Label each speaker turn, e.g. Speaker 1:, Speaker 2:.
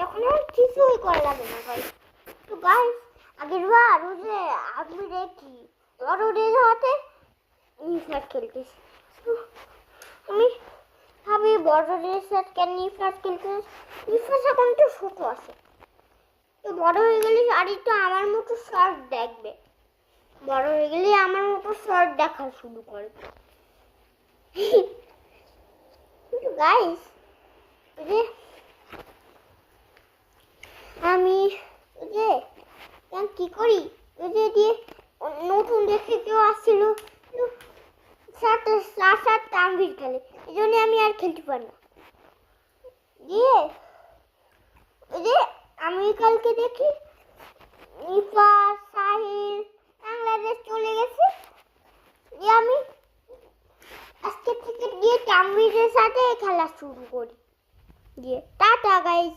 Speaker 1: এখন আর কিছুই করা লাগে না ভাই। তো গাইস আগের বার ওই যে আমি দেখি বড়দের হাতে নিফাট খেলতেছি। আমি ভাবি বড়দের সাথে কেন নিফাট খেলতেছি, নিফাট এখন তো ছোট আছে, তো বড় হয়ে গেলে আর একটু আমার মতো শর্ট দেখবে, বড় হয়ে গেলে আমার মতো শর্ট দেখা শুরু করবে। কিন্তু গাইস যে আমি যে কি করি, ওই যে দিয়ে নতুন দেখে কেউ আসছিল সাত তানভীর খেলে, এই জন্য আমি আর খেলতে পারি না। দিয়ে ওই যে আমি কালকে দেখি নিফা সাহিল বাংলাদেশ চলে গেছে, দিয়ে আমি আজকে থেকে গিয়ে তানভীরের সাথে খেলা শুরু করি। দিয়ে টাটা গাইস।